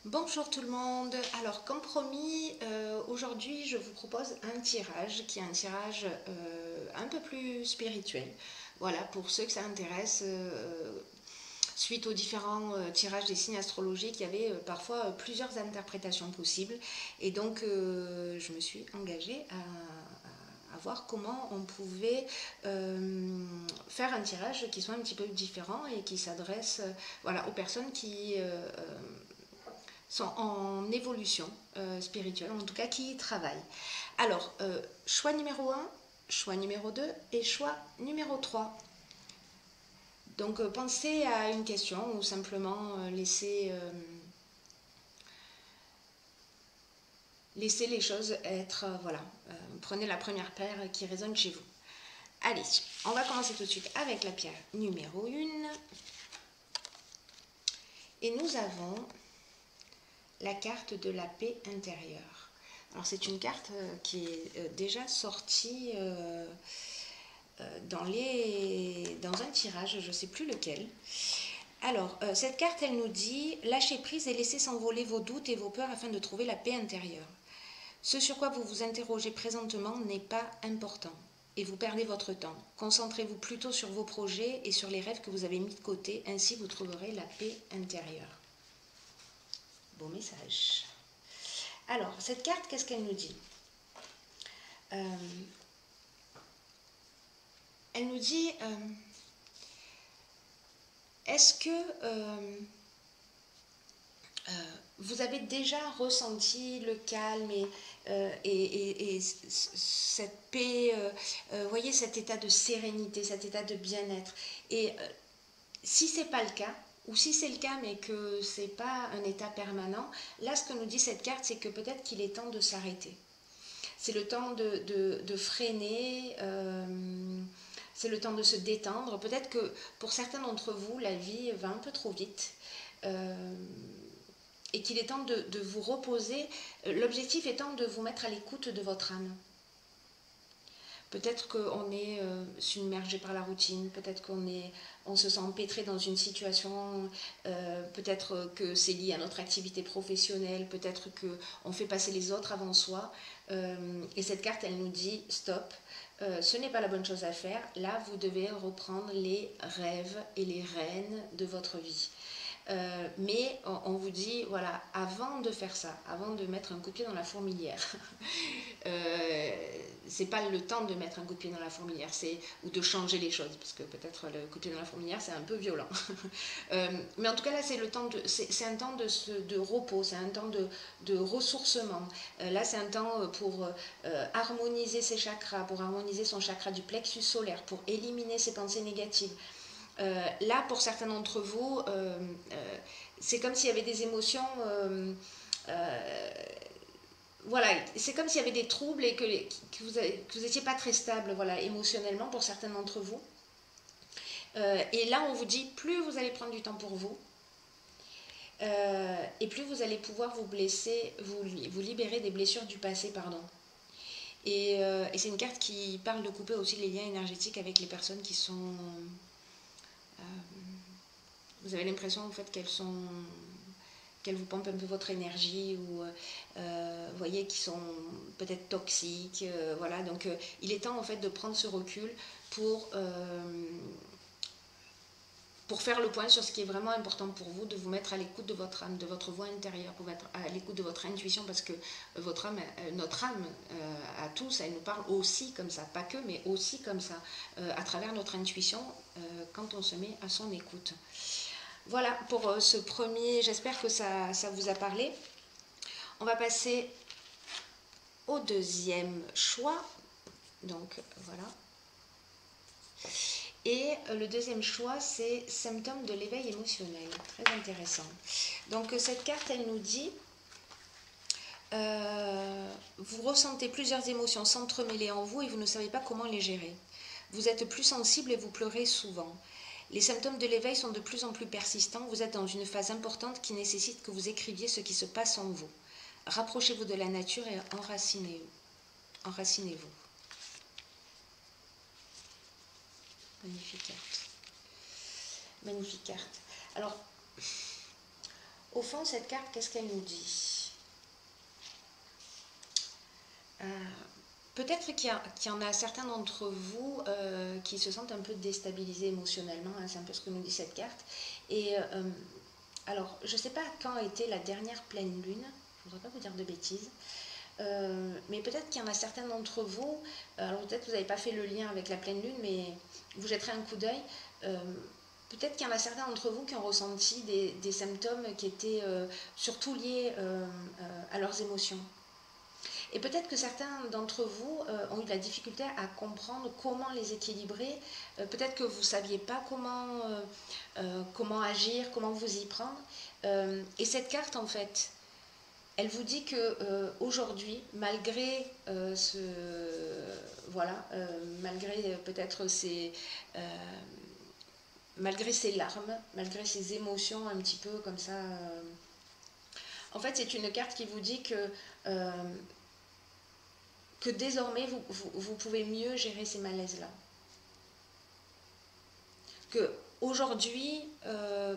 Bonjour tout le monde. Alors comme promis, aujourd'hui je vous propose un tirage qui est un tirage un peu plus spirituel. Voilà, pour ceux que ça intéresse, suite aux différents tirages des signes astrologiques, il y avait parfois plusieurs interprétations possibles. Et donc je me suis engagée à voir comment on pouvait faire un tirage qui soit un petit peu différent et qui s'adresse voilà, aux personnes qui sont en évolution spirituelle, en tout cas qui y travaillent. Alors, choix numéro 1, choix numéro 2 et choix numéro 3. Donc, pensez à une question ou simplement laissez les choses être, voilà. Prenez la première paire qui résonne chez vous. Allez, on va commencer tout de suite avec la pierre numéro 1. Et nous avons la carte de la paix intérieure. Alors c'est une carte qui est déjà sortie dans un tirage, je ne sais plus lequel. Alors cette carte elle nous dit lâchez prise et laissez s'envoler vos doutes et vos peurs afin de trouver la paix intérieure. Ce sur quoi vous vous interrogez présentement n'est pas important et vous perdez votre temps. Concentrez-vous plutôt sur vos projets et sur les rêves que vous avez mis de côté, ainsi vous trouverez la paix intérieure. Beau message. Alors, cette carte, qu'est-ce qu'elle nous dit? Elle nous dit, est-ce que vous avez déjà ressenti le calme et cette paix, voyez cet état de sérénité, cet état de bien-être. Et si ce n'est pas le cas, ou si c'est le cas mais que ce n'est pas un état permanent, là ce que nous dit cette carte, c'est que peut-être qu'il est temps de s'arrêter. C'est le temps de freiner, c'est le temps de se détendre. Peut-être que pour certains d'entre vous, la vie va un peu trop vite. Et qu'il est temps de vous reposer, l'objectif étant de vous mettre à l'écoute de votre âme. Peut-être qu'on est submergé par la routine, peut-être on se sent empêtré dans une situation, peut-être que c'est lié à notre activité professionnelle, peut-être qu'on fait passer les autres avant soi. Et cette carte, elle nous dit stop, ce n'est pas la bonne chose à faire. Là, vous devez reprendre les rêves et les rênes de votre vie. Mais on vous dit, voilà, avant de faire ça, avant de mettre un coup de pied dans la fourmilière, c'est pas le temps de mettre un coup de pied dans la fourmilière, ou de changer les choses, parce que peut-être le coup de pied dans la fourmilière, c'est un peu violent. Mais en tout cas, là, c'est un temps de repos, c'est un temps de ressourcement. Là, c'est un temps pour harmoniser ses chakras, pour harmoniser son chakra du plexus solaire, pour éliminer ses pensées négatives. Là, pour certains d'entre vous, c'est comme s'il y avait des émotions, voilà, c'est comme s'il y avait des troubles et que vous n'étiez pas très stable, voilà, émotionnellement pour certains d'entre vous. Et là, on vous dit, plus vous allez prendre du temps pour vous, et plus vous allez pouvoir vous blesser, vous libérer des blessures du passé, pardon. Et c'est une carte qui parle de couper aussi les liens énergétiques avec les personnes qui sont... vous avez l'impression en fait qu'elles vous pompent un peu votre énergie ou vous voyez qui sont peut-être toxiques, voilà. Donc il est temps en fait de prendre ce recul pour faire le point sur ce qui est vraiment important pour vous, de vous mettre à l'écoute de votre âme, de votre voix intérieure, pour mettre à l'écoute de votre intuition, parce que votre âme, notre âme à tous, elle nous parle aussi comme ça, pas que, mais aussi comme ça, à travers notre intuition, quand on se met à son écoute. Voilà pour ce premier, j'espère que ça vous a parlé. On va passer au deuxième choix. Donc voilà. Et le deuxième choix, c'est symptômes de l'éveil émotionnel. Très intéressant. Donc cette carte, elle nous dit, vous ressentez plusieurs émotions s'entremêler en vous et vous ne savez pas comment les gérer. Vous êtes plus sensible et vous pleurez souvent. Les symptômes de l'éveil sont de plus en plus persistants. Vous êtes dans une phase importante qui nécessite que vous écriviez ce qui se passe en vous. Rapprochez-vous de la nature et enracinez-vous. Magnifique carte. Magnifique carte. Alors, Au fond, cette carte, qu'est-ce qu'elle nous dit? Peut-être qu'il y en a certains d'entre vous qui se sentent un peu déstabilisés émotionnellement, hein, c'est un peu ce que nous dit cette carte. Et alors, je ne sais pas quand était la dernière pleine lune, je ne voudrais pas vous dire de bêtises, mais peut-être qu'il y en a certains d'entre vous, alors peut-être que vous n'avez pas fait le lien avec la pleine lune, mais vous jetterez un coup d'œil. Peut-être qu'il y en a certains d'entre vous qui ont ressenti des symptômes qui étaient surtout liés à leurs émotions. Et peut-être que certains d'entre vous ont eu de la difficulté à comprendre comment les équilibrer. Peut-être que vous ne saviez pas comment agir, comment vous y prendre. Et cette carte, en fait, elle vous dit que aujourd'hui, malgré malgré peut-être malgré ces larmes, malgré ces émotions un petit peu comme ça, en fait, c'est une carte qui vous dit que désormais, vous pouvez mieux gérer ces malaises-là. Que aujourd'hui,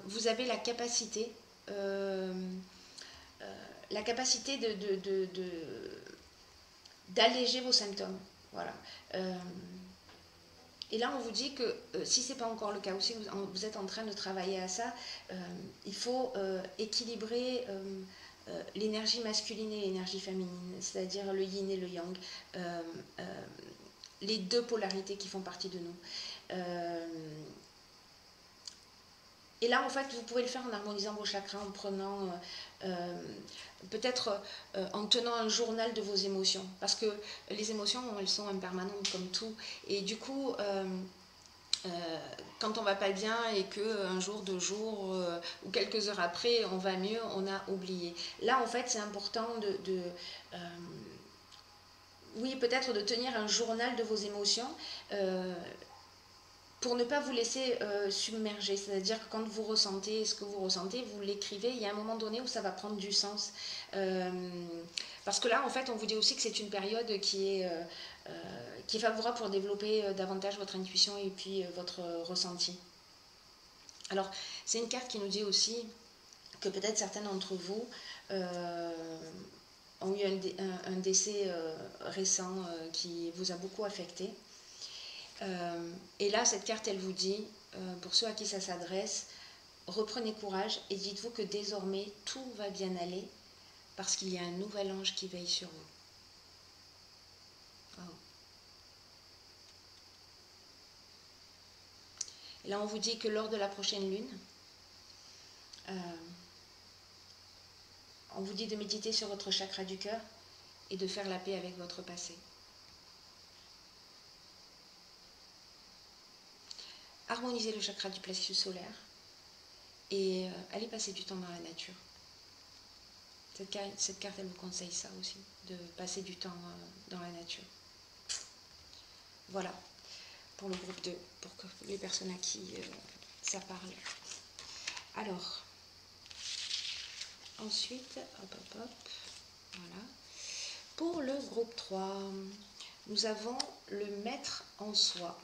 vous avez la capacité d'alléger vos symptômes. Voilà. Et là, on vous dit que si ce n'est pas encore le cas, ou si vous êtes en train de travailler à ça, il faut équilibrer l'énergie masculine et l'énergie féminine, c'est-à-dire le yin et le yang, les deux polarités qui font partie de nous. Et là, en fait, vous pouvez le faire en harmonisant vos chakras, en prenant, peut-être en tenant un journal de vos émotions. Parce que les émotions, elles sont impermanentes comme tout. Et du coup, quand on va pas bien et qu'un jour, 2 jours ou quelques heures après, on va mieux, on a oublié. Là, en fait, c'est important oui, peut-être de tenir un journal de vos émotions. Pour ne pas vous laisser submerger, c'est-à-dire que quand vous ressentez ce que vous ressentez, vous l'écrivez, il y a un moment donné où ça va prendre du sens. Parce que là, en fait, on vous dit aussi que c'est une période qui est favorable pour développer davantage votre intuition et puis votre ressenti. Alors, c'est une carte qui nous dit aussi que peut-être certains d'entre vous ont eu un décès récent qui vous a beaucoup affecté. Et là, cette carte, elle vous dit, pour ceux à qui ça s'adresse, reprenez courage et dites-vous que désormais, tout va bien aller parce qu'il y a un nouvel ange qui veille sur vous. Oh. Et là, on vous dit que lors de la prochaine lune, on vous dit de méditer sur votre chakra du cœur et de faire la paix avec votre passé. Harmonisez le chakra du plexus solaire et allez passer du temps dans la nature. Cette carte, elle vous conseille ça aussi, de passer du temps dans la nature. Voilà, pour le groupe 2, pour les personnes à qui ça parle. Alors, ensuite, hop, voilà. Pour le groupe 3, nous avons le maître en soi.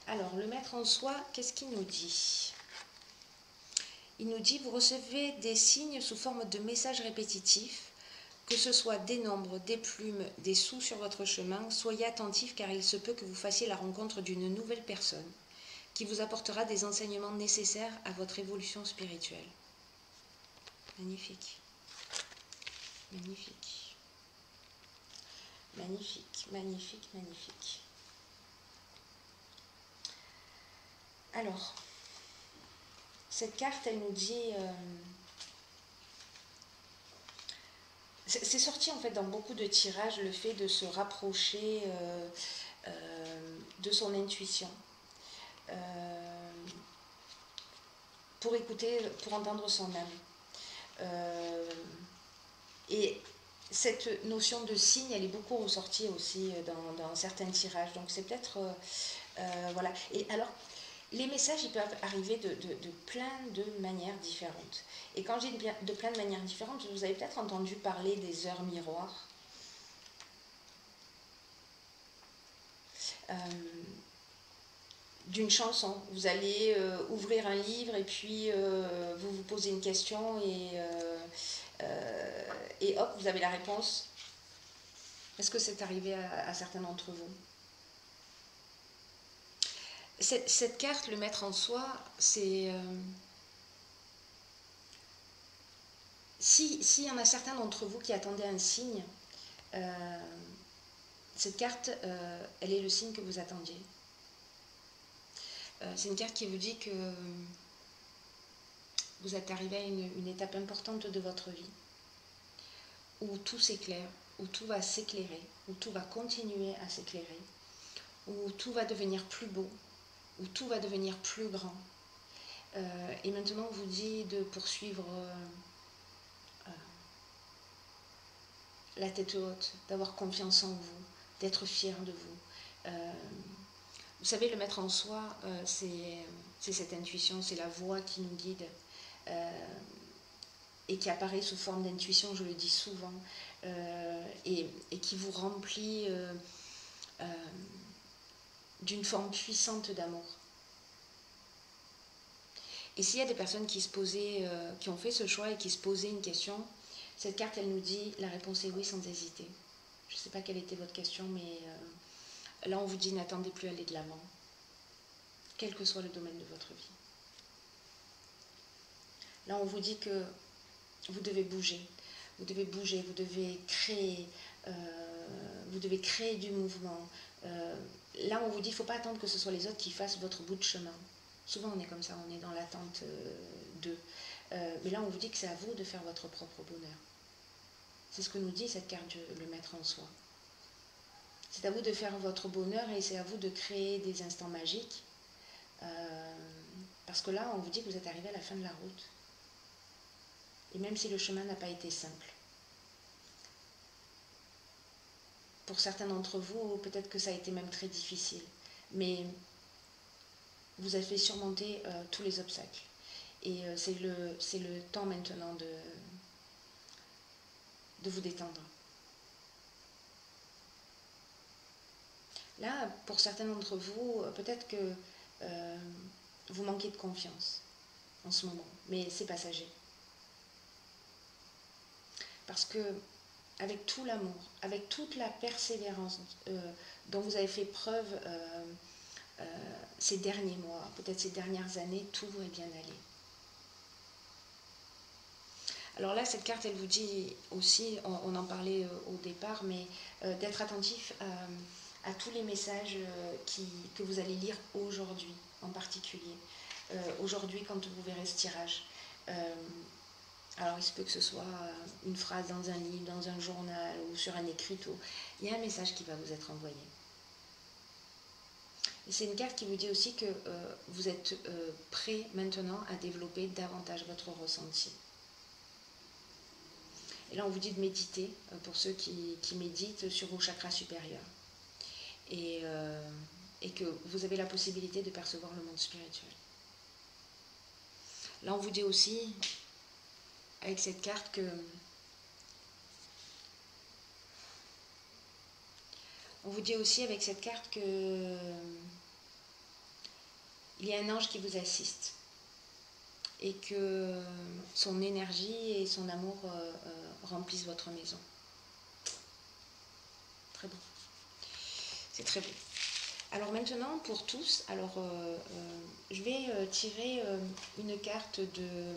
Alors, le maître en soi, qu'est-ce qu'il nous dit? Il nous dit, vous recevez des signes sous forme de messages répétitifs, que ce soit des nombres, des plumes, des sous sur votre chemin. Soyez attentifs car il se peut que vous fassiez la rencontre d'une nouvelle personne qui vous apportera des enseignements nécessaires à votre évolution spirituelle. Magnifique. Magnifique. Magnifique, magnifique, magnifique. Alors, cette carte, elle nous dit... c'est sorti en fait dans beaucoup de tirages, le fait de se rapprocher de son intuition. Pour écouter, pour entendre son âme. Et cette notion de signe, elle est beaucoup ressortie aussi dans certains tirages. Donc c'est peut-être... voilà. Et alors... Les messages, ils peuvent arriver de plein de manières différentes. Et quand je dis de plein de manières différentes, vous avez peut-être entendu parler des heures miroirs. d'une chanson. Vous allez ouvrir un livre et puis vous vous posez une question et hop, vous avez la réponse. Est-ce que c'est arrivé à certains d'entre vous? Cette carte, le maître en soi, c'est... s'il y en a certains d'entre vous qui attendaient un signe, cette carte, elle est le signe que vous attendiez. C'est une carte qui vous dit que vous êtes arrivé à une étape importante de votre vie, où tout s'éclaire, où tout va s'éclairer, où tout va continuer à s'éclairer, où tout va devenir plus beau, où tout va devenir plus grand. Et maintenant, on vous dit de poursuivre la tête haute, d'avoir confiance en vous, d'être fier de vous. Vous savez, le maître en soi, c'est cette intuition, c'est la voix qui nous guide et qui apparaît sous forme d'intuition, je le dis souvent, et qui vous remplit d'une forme puissante d'amour. Et s'il y a des personnes qui qui ont fait ce choix et qui se posaient une question, cette carte, elle nous dit, la réponse est oui sans hésiter. Je ne sais pas quelle était votre question, mais là, on vous dit, n'attendez plus à aller de l'avant, quel que soit le domaine de votre vie. Là, on vous dit que vous devez bouger, vous devez créer du mouvement. Là, on vous dit, il ne faut pas attendre que ce soit les autres qui fassent votre bout de chemin. Souvent, on est comme ça, on est dans l'attente d'eux. Mais là, on vous dit que c'est à vous de faire votre propre bonheur. C'est ce que nous dit cette carte, le maître en soi. C'est à vous de faire votre bonheur et c'est à vous de créer des instants magiques. Parce que là, on vous dit que vous êtes arrivé à la fin de la route. Et même si le chemin n'a pas été simple. Pour certains d'entre vous, peut-être que ça a été même très difficile. Mais vous avez surmonté tous les obstacles. Et c'est le temps maintenant de vous détendre. Là, pour certains d'entre vous, peut-être que vous manquez de confiance en ce moment, mais c'est passager. Parce que avec tout l'amour, avec toute la persévérance dont vous avez fait preuve ces derniers mois, peut-être ces dernières années, tout va bien aller. Alors là, cette carte, elle vous dit aussi, on en parlait au départ, mais d'être attentif à tous les messages que vous allez lire aujourd'hui, en particulier. Aujourd'hui, quand vous verrez ce tirage. Alors, il se peut que ce soit une phrase dans un livre, dans un journal ou sur un écriteau. Il y a un message qui va vous être envoyé. Et c'est une carte qui vous dit aussi que vous êtes prêt maintenant à développer davantage votre ressenti. Et là, on vous dit de méditer, pour ceux qui méditent, sur vos chakras supérieurs. Et que vous avez la possibilité de percevoir le monde spirituel. Là, on vous dit aussi, avec cette carte, que on vous dit aussi avec cette carte que il y a un ange qui vous assiste et que son énergie et son amour remplissent votre maison. Très beau. C'est très beau. Alors maintenant, pour tous, je vais tirer une carte de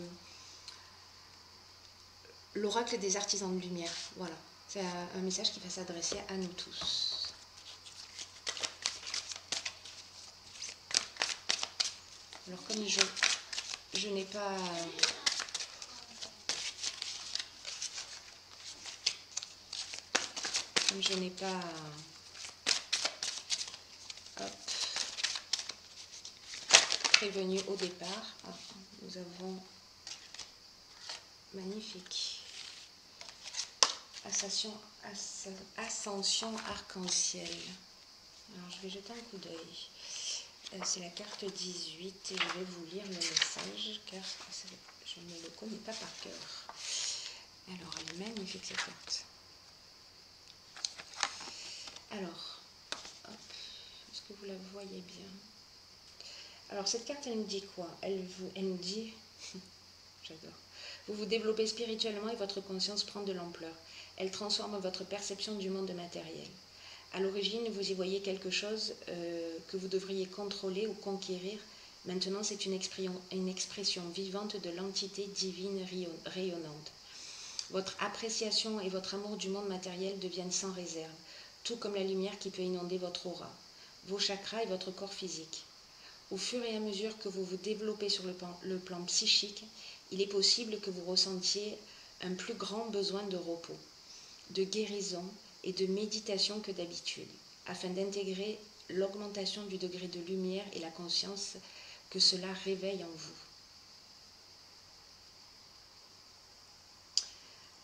l'oracle des artisans de lumière. Voilà, c'est un message qui va s'adresser à nous tous. Alors comme je n'ai pas... Comme je n'ai pas... prévenu au départ. Nous avons magnifique ascension arc-en-ciel. Alors je vais jeter un coup d'œil. C'est la carte 18 et je vais vous lire le message car je ne le connais pas par cœur. Alors elle est magnifique cette carte. Alors, hop, est-ce que vous la voyez bien? Alors cette carte, elle nous dit quoi? Elle nous dit, j'adore, vous vous développez spirituellement et votre conscience prend de l'ampleur. Elle transforme votre perception du monde matériel. À l'origine, vous y voyez quelque chose que vous devriez contrôler ou conquérir. Maintenant, c'est une expression vivante de l'entité divine rayonnante. Votre appréciation et votre amour du monde matériel deviennent sans réserve, tout comme la lumière qui peut inonder votre aura, vos chakras et votre corps physique. Au fur et à mesure que vous vous développez sur le plan psychique, il est possible que vous ressentiez un plus grand besoin de repos, de guérison et de méditation que d'habitude, afin d'intégrer l'augmentation du degré de lumière et la conscience que cela réveille en vous.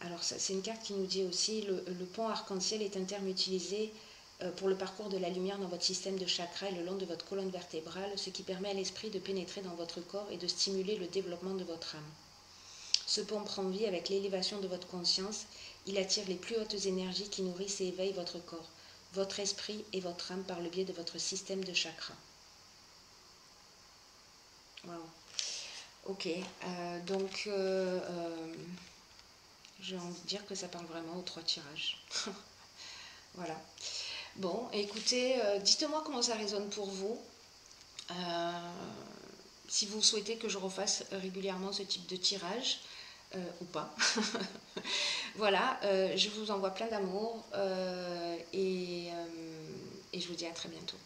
Alors ça, c'est une carte qui nous dit aussi le pont arc-en-ciel est un terme utilisé pour le parcours de la lumière dans votre système de chakras et le long de votre colonne vertébrale, ce qui permet à l'esprit de pénétrer dans votre corps et de stimuler le développement de votre âme. Ce pont prend vie avec l'élévation de votre conscience. Il attire les plus hautes énergies qui nourrissent et éveillent votre corps, votre esprit et votre âme par le biais de votre système de chakras. Wow. Ok, donc j'ai envie de dire que ça parle vraiment aux 3 tirages. Voilà. Bon, écoutez, dites-moi comment ça résonne pour vous. Si vous souhaitez que je refasse régulièrement ce type de tirage, ou pas. Voilà, je vous envoie plein d'amour et je vous dis à très bientôt.